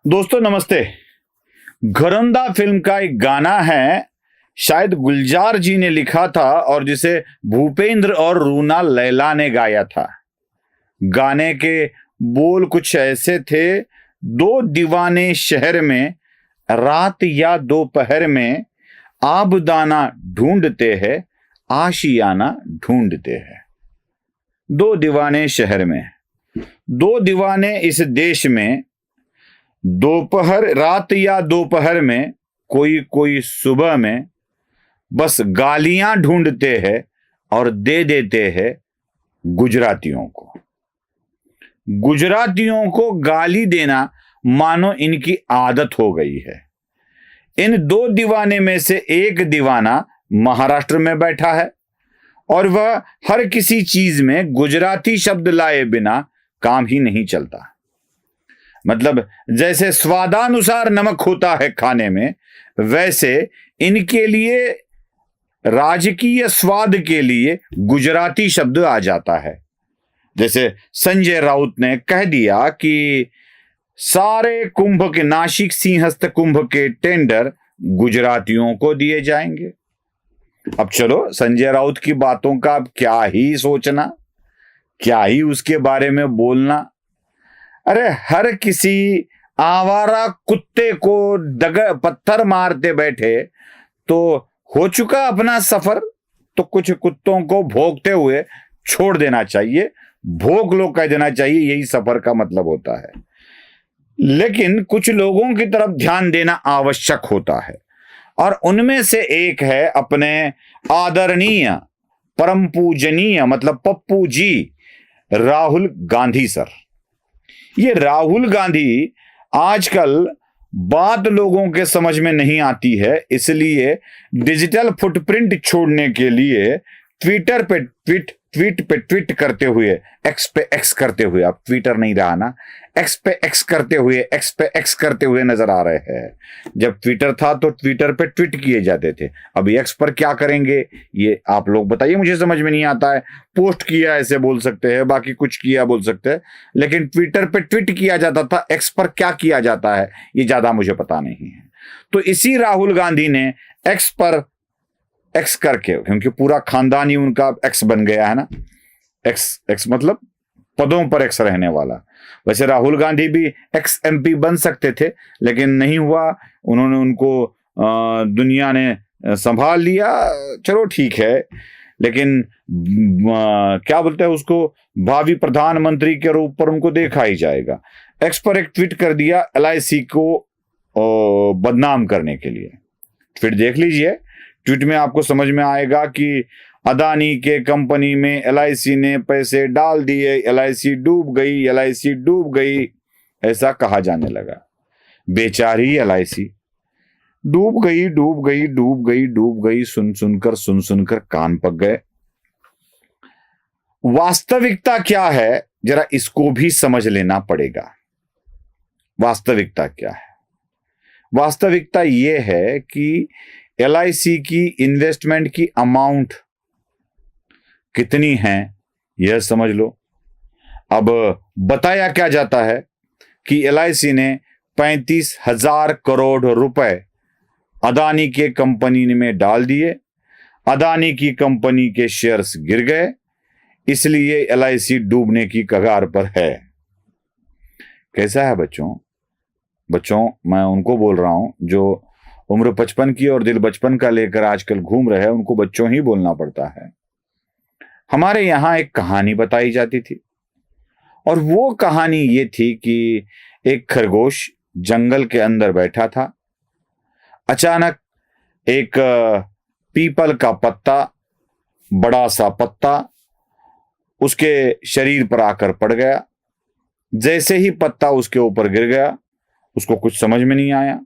दोस्तों नमस्ते। घरौंदा फिल्म का एक गाना है, शायद गुलजार जी ने लिखा था और जिसे भूपेंद्र और रूना लैला ने गाया था। गाने के बोल कुछ ऐसे थे, दो दीवाने शहर में, रात या दोपहर में, आबदाना ढूंढते हैं, आशियाना ढूंढते हैं। दो दीवाने शहर में, दो दीवाने इस देश में, दोपहर रात या दोपहर में, कोई कोई सुबह में, बस गालियां ढूंढते हैं और दे देते हैं गुजरातियों को। गुजरातियों को गाली देना मानो इनकी आदत हो गई है। इन दो दीवाने में से एक दीवाना महाराष्ट्र में बैठा है और वह हर किसी चीज में गुजराती शब्द लाए बिना काम ही नहीं चलता। मतलब जैसे स्वादानुसार नमक होता है खाने में, वैसे इनके लिए राजकीय स्वाद के लिए गुजराती शब्द आ जाता है। जैसे संजय राउत ने कह दिया कि सारे कुंभ के, नासिक सिंहस्थ कुंभ के टेंडर गुजरातियों को दिए जाएंगे। अब चलो, संजय राउत की बातों का अब क्या ही सोचना, क्या ही उसके बारे में बोलना। अरे हर किसी आवारा कुत्ते को पत्थर मारते बैठे तो हो चुका अपना सफर, तो कुछ कुत्तों को भोंकते हुए छोड़ देना चाहिए, भोंक लो कह देना चाहिए, यही सफर का मतलब होता है। लेकिन कुछ लोगों की तरफ ध्यान देना आवश्यक होता है और उनमें से एक है अपने आदरणीय, परम पूजनीय, मतलब पप्पू जी, राहुल गांधी सर। ये राहुल गांधी आजकल बात लोगों के समझ में नहीं आती है, इसलिए डिजिटल फुटप्रिंट छोड़ने के लिए ट्विटर पे ट्वीट करते हुए, एक्स पे एक्स करते हुए, अब ट्विटर नहीं रहा ना, एक्स पे एक्स करते हुए नजर आ रहे हैं। जब ट्विटर था तो ट्विटर पे ट्वीट किए जाते थे, अब एक्स पर क्या करेंगे ये आप लोग बताइए, मुझे समझ में नहीं आता है। पोस्ट किया ऐसे बोल सकते हैं, बाकी कुछ किया बोल सकते हैं, लेकिन ट्विटर पे ट्वीट किया जाता था, एक्स पर क्या किया जाता है ये ज्यादा मुझे पता नहीं है। तो इसी राहुल गांधी ने एक्स पर एक्स करके, क्योंकि पूरा खानदान ही उनका एक्स बन गया है ना, एक्स मतलब पदों पर एक्स रहने वाला। वैसे राहुल गांधी भी एक्स एमपी बन सकते थे, लेकिन नहीं हुआ, उन्होंने उनको दुनिया ने संभाल लिया, चलो ठीक है। लेकिन क्या बोलते हैं उसको, भावी प्रधानमंत्री के रूप पर उनको देखा ही जाएगा। एक्स पर एक ट्वीट कर दिया एलआईसी को बदनाम करने के लिए। ट्वीट देख लीजिए, ट्वीट में आपको समझ में आएगा कि अदानी के कंपनी में एलआईसी ने पैसे डाल दिए, एलआईसी डूब गई, ऐसा कहा जाने लगा। बेचारी एलआईसी डूब गई, सुन सुनकर कान पक गए। वास्तविकता क्या है जरा इसको भी समझ लेना पड़ेगा। वास्तविकता क्या है? वास्तविकता यह है कि एलआईसी की इन्वेस्टमेंट की अमाउंट कितनी है यह समझ लो। अब बताया क्या जाता है कि एलआईसी ने 35,000 करोड़ रुपए अदानी के कंपनी में डाल दिए, अदानी की कंपनी के शेयर्स गिर गए, इसलिए एलआईसी डूबने की कगार पर है। कैसा है बच्चों, मैं उनको बोल रहा हूं जो उम्र 55 की और दिल बचपन का लेकर आजकल घूम रहे हैं, उनको बच्चों ही बोलना पड़ता है। हमारे यहां एक कहानी बताई जाती थी और वो कहानी ये थी कि एक खरगोश जंगल के अंदर बैठा था। अचानक एक पीपल का पत्ता, बड़ा सा पत्ता, उसके शरीर पर आकर पड़ गया। जैसे ही पत्ता उसके ऊपर गिर गया, उसको कुछ समझ में नहीं आया।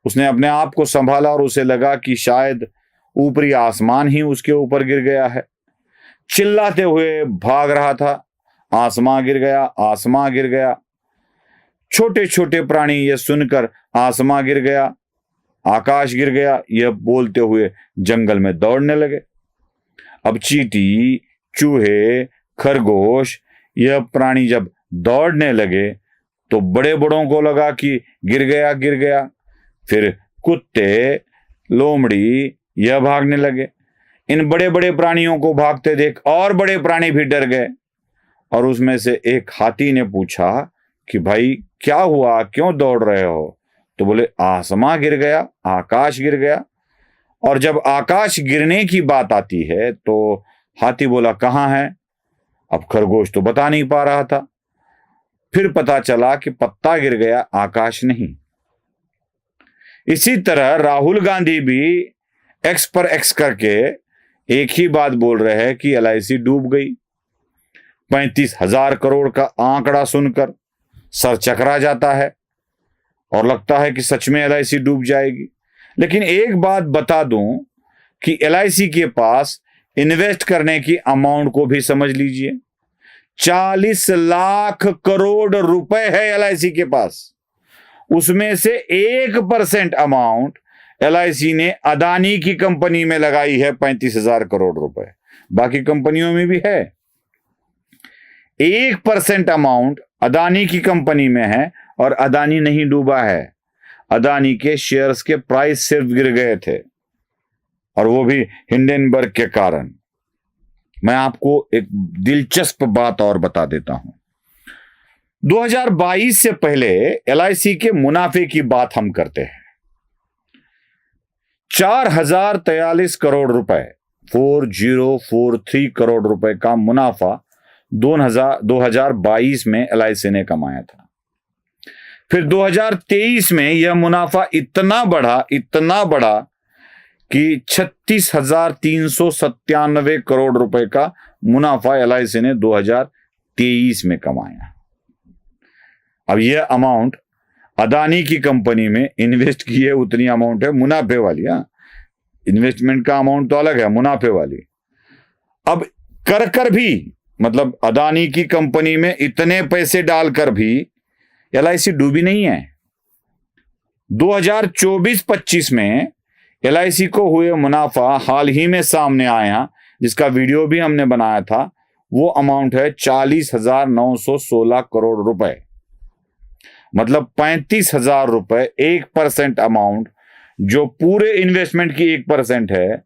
उसने अपने आप को संभाला और उसे लगा कि शायद ऊपरी आसमान ही उसके ऊपर गिर गया है। चिल्लाते हुए भाग रहा था, आसमां गिर गया। छोटे छोटे प्राणी यह सुनकर आसमां गिर गया, आकाश गिर गया, यह बोलते हुए जंगल में दौड़ने लगे। अब चींटी, चूहे, खरगोश, यह प्राणी जब दौड़ने लगे तो बड़े बड़ों को लगा कि गिर गया गिर गया। फिर कुत्ते, लोमड़ी यह भागने लगे। इन बड़े बड़े प्राणियों को भागते देख और बड़े प्राणी भी डर गए। और उसमें से एक हाथी ने पूछा कि भाई क्या हुआ, क्यों दौड़ रहे हो? तो बोले आसमां गिर गया, आकाश गिर गया। और जब आकाश गिरने की बात आती है तो हाथी बोला कहाँ है? अब खरगोश तो बता नहीं पा रहा था। फिर पता चला कि पत्ता गिर गया, आकाश नहीं। इसी तरह राहुल गांधी भी एक्स पर एक्स करके एक ही बात बोल रहे हैं कि LIC डूब गई। 35,000 करोड़ का आंकड़ा सुनकर सर चकरा जाता है और लगता है कि सच में LIC डूब जाएगी। लेकिन एक बात बता दूं कि LIC के पास इन्वेस्ट करने की अमाउंट को भी समझ लीजिए। 40 लाख करोड़ रुपए है LIC के पास। उसमें से 1% अमाउंट LIC ने अदानी की कंपनी में लगाई है, 35,000 करोड़ रुपए। बाकी कंपनियों में भी है। 1% अमाउंट अदानी की कंपनी में है और अदानी नहीं डूबा है। अदानी के शेयर्स के प्राइस सिर्फ गिर गए थे, और वो भी हिंडनबर्ग के कारण। मैं आपको एक दिलचस्प बात और बता देता हूं। 2022 से पहले LIC के मुनाफे की बात हम करते हैं। 4,043 करोड़ रुपए, 4043 करोड़ रुपए का मुनाफा 2022 में LIC ने कमाया था। फिर 2023 में यह मुनाफा इतना बढ़ा कि 36,397 करोड़ रुपए का मुनाफा LIC ने 2023 में कमाया। अब यह अमाउंट अदानी की कंपनी में इन्वेस्ट की है, उतनी अमाउंट है मुनाफे वाली। इन्वेस्टमेंट का अमाउंट तो अलग है, मुनाफे वाली। अब कर भी, मतलब अदानी की कंपनी में इतने पैसे डालकर भी LIC डूबी नहीं है। 2024-25 में LIC को हुए मुनाफा हाल ही में सामने आया, जिसका वीडियो भी हमने बनाया था। वो अमाउंट है 40,916 करोड़ रुपए, मतलब 35,000 रुपए। 1% अमाउंट जो पूरे इन्वेस्टमेंट की 1% है,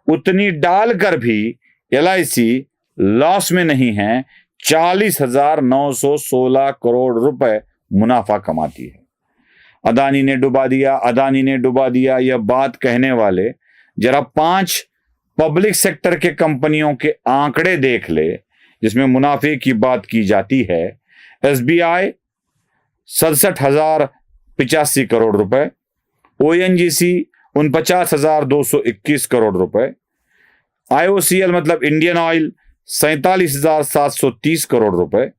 उतनी डालकर भी LIC लॉस में नहीं है। 40,916 करोड़ रुपए मुनाफा कमाती है। अदानी ने डुबा दिया, यह बात कहने वाले जरा 5 पब्लिक सेक्टर के कंपनियों के आंकड़े देख ले, जिसमें मुनाफे की बात की जाती है। SBI 67,085 करोड़ रुपए, ONGC 49,221 करोड़ रुपए, IOCL मतलब इंडियन ऑयल 47,730 करोड़ रुपए,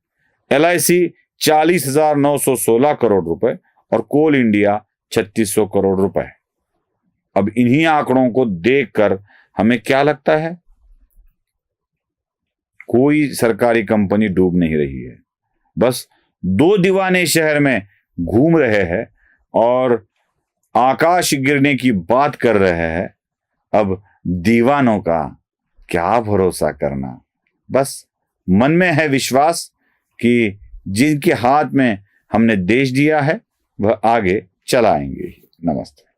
LIC 40,916 करोड़ रुपए और कोल इंडिया 3,600 करोड़ रुपए। अब इन्हीं आंकड़ों को देखकर हमें क्या लगता है? कोई सरकारी कंपनी डूब नहीं रही है। बस 2 दीवाने शहर में घूम रहे हैं और आकाश गिरने की बात कर रहे हैं। अब दीवानों का क्या भरोसा करना। बस मन में है विश्वास कि जिनके हाथ में हमने देश दिया है वह आगे चलाएंगे। नमस्ते।